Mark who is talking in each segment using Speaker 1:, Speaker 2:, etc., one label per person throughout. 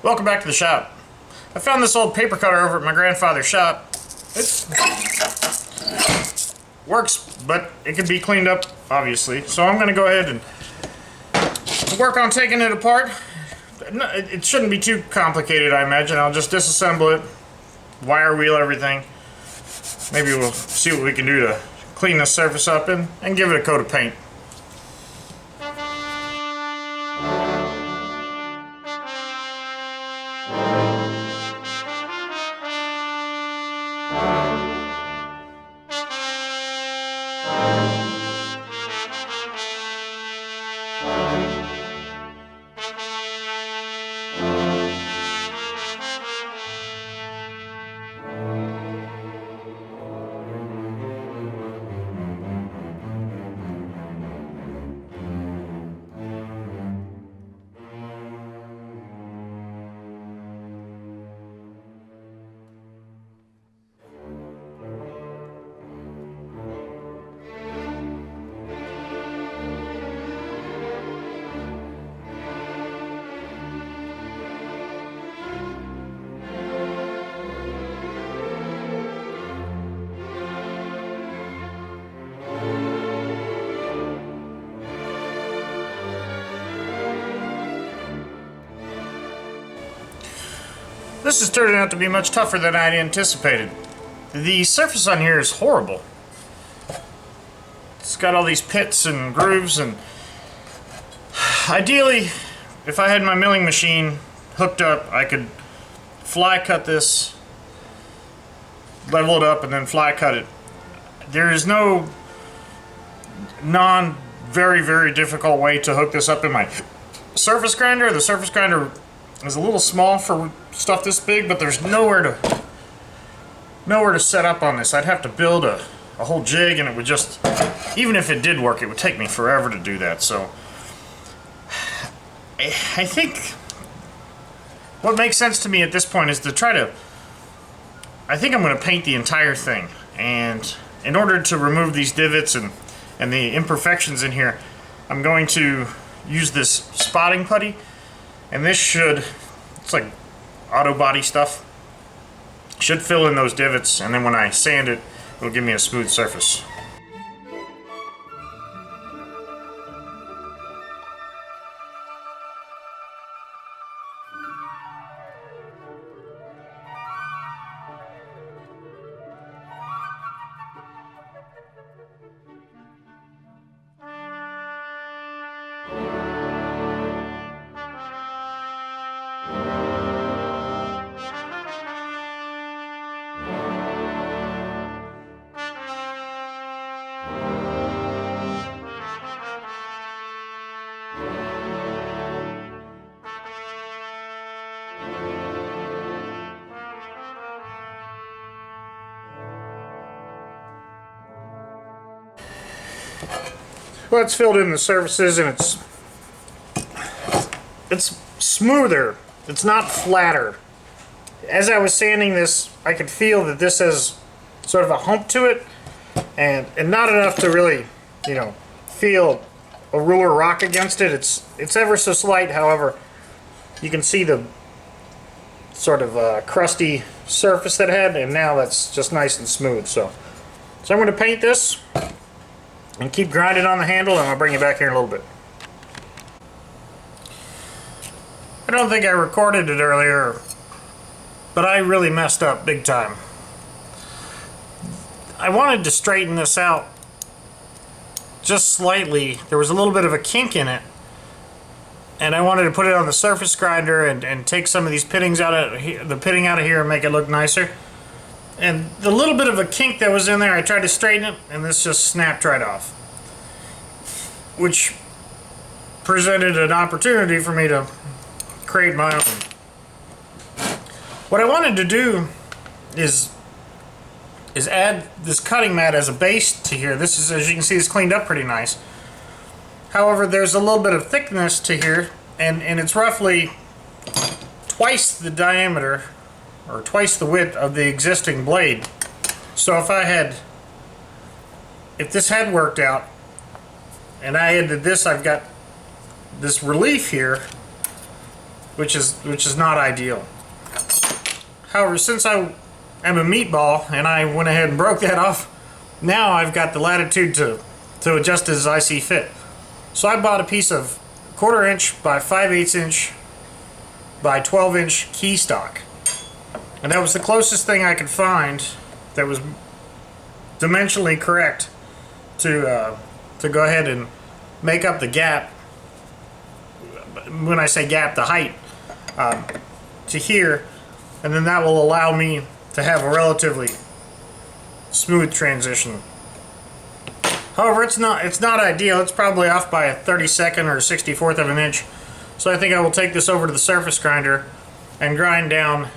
Speaker 1: Welcome back to the shop. I found this old paper cutter over at my grandfather's shop. It works, but it can be cleaned up, obviously. So I'm going to go ahead and work on taking it apart. It shouldn't be too complicated, I imagine. I'll just disassemble it, wire wheel everything. Maybe we'll see what we can do to clean this surface up and give it a coat of paint. This is turning out to be much tougher than I'd anticipated. The surface on here is horrible. It's got all these pits and grooves, and ideally, if I had my milling machine hooked up, I could fly cut this, level it up, and then fly cut it. There is no very difficult way to hook this up in my surface grinder. The surface grinder is a little small for stuff this big, but there's nowhere to set up on this. I'd have to build a whole jig, and it would just, even if it did work, it would take me forever to do that. So I think what makes sense to me at this point is to try to, I think I'm going to paint the entire thing, and in order to remove these divots and the imperfections in here, I'm going to use this spotting putty. And this should, it's like auto body stuff, should fill in those divots, and then when I sand it, it'll give me a smooth surface. Well, it's filled in the surfaces, and it's smoother. It's not flatter. As I was sanding this, I could feel that this has sort of a hump to it, and not enough to really, feel a ruler rock against it. It's ever so slight. However, you can see the sort of crusty surface that it had, and now that's just nice and smooth. So I'm going to paint this and keep grinding on the handle, and I'll bring you back here in a little bit. I don't think I recorded it earlier, but I really messed up big time. I wanted to straighten this out just slightly. There was a little bit of a kink in it, and I wanted to put it on the surface grinder and take some of these pittings out of here, the pitting out of here, and make it look nicer. And the little bit of a kink that was in there, I tried to straighten it, and this just snapped right off, which presented an opportunity for me to create my own. What I wanted to do is add this cutting mat as a base to here. This is, as you can see, is cleaned up pretty nice. However, there's a little bit of thickness to here, and it's roughly twice the diameter or twice the width of the existing blade. So if this had worked out and I added this, I've got this relief here which is not ideal. However, since I am a meatball and I went ahead and broke that off, now I've got the latitude to adjust as I see fit. So I bought a piece of 1/4 inch by 5/8 inch by 12 inch key stock. And that was the closest thing I could find that was dimensionally correct to go ahead and make up the gap. When I say gap, the height to here, and then that will allow me to have a relatively smooth transition. However, it's not ideal. It's probably off by a 32nd or 64th of an inch. So I think I will take this over to the surface grinder and grind down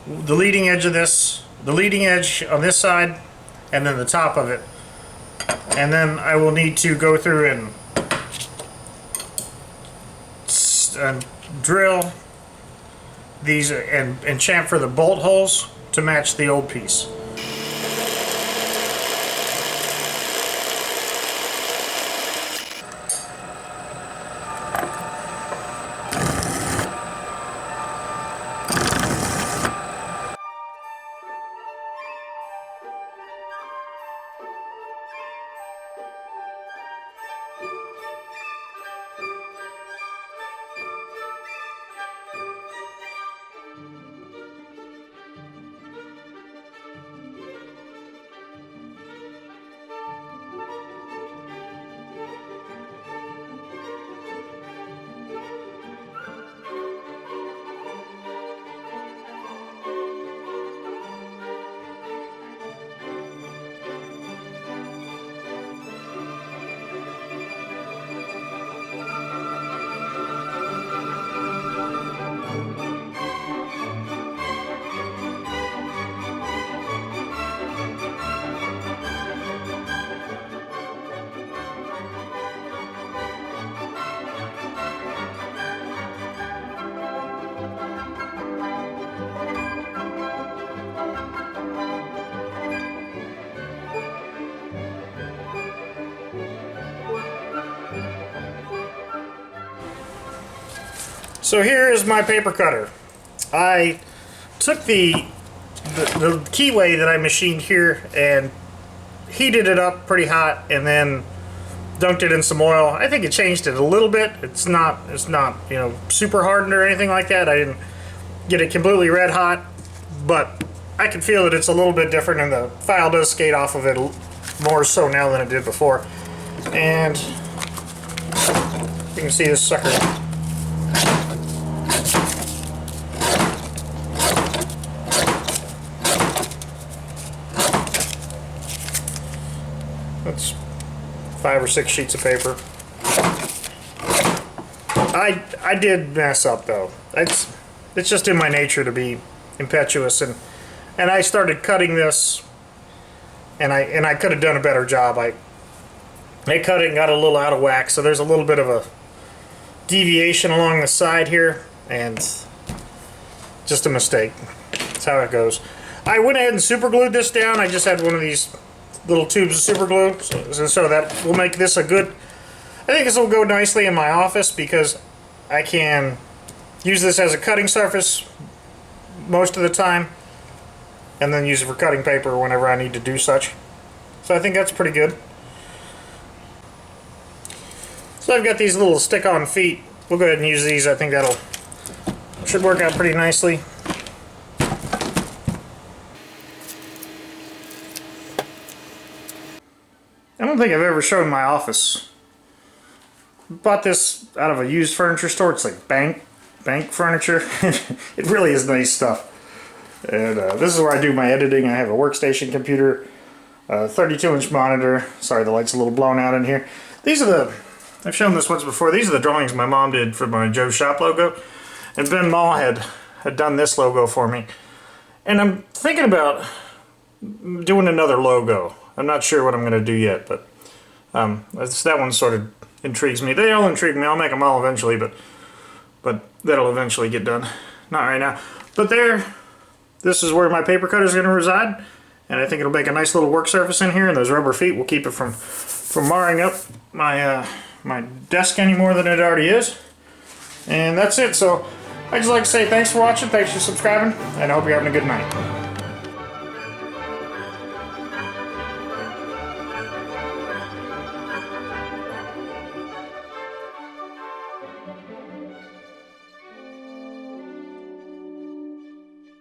Speaker 1: the leading edge of this, the leading edge on this side, and then the top of it. And then I will need to go through and drill these and chamfer the bolt holes to match the old piece. So here is my paper cutter. I took the keyway that I machined here and heated it up pretty hot, and then dunked it in some oil. I think it changed it a little bit. It's not you know, super hardened or anything like that. I didn't get it completely red hot, but I can feel that it's a little bit different, and the file does skate off of it more so now than it did before. And you can see this sucker. That's 5 or 6 sheets of paper. I did mess up though. It's just in my nature to be impetuous, and I started cutting this, and I could have done a better job. I cut it and got a little out of whack, so there's a little bit of a deviation along the side here, and just a mistake. That's how it goes. I went ahead and super glued this down. I just had one of these little tubes of super glue, so that will make this a good, I think this will go nicely in my office, because I can use this as a cutting surface most of the time, and then use it for cutting paper whenever I need to do such. So I think that's pretty good. So I've got these little stick-on feet. We'll go ahead and use these. I think that'll should work out pretty nicely. I don't think I've ever shown my office. Bought this out of a used furniture store. It's like bank furniture. It really is nice stuff. And this is where I do my editing. I have a workstation computer, 32-inch monitor. Sorry, the light's a little blown out in here. These are the, I've shown this once before. These are the drawings my mom did for my Joe's Shop logo. And Ben Mall had done this logo for me. And I'm thinking about doing another logo. I'm not sure what I'm going to do yet, but that one sort of intrigues me. They all intrigue me. I'll make them all eventually, but that'll eventually get done. Not right now. But this is where my paper cutter is going to reside, and I think it'll make a nice little work surface in here, and those rubber feet will keep it from marring up my my desk any more than it already is. And that's it. So I'd just like to say thanks for watching, thanks for subscribing, and I hope you're having a good night.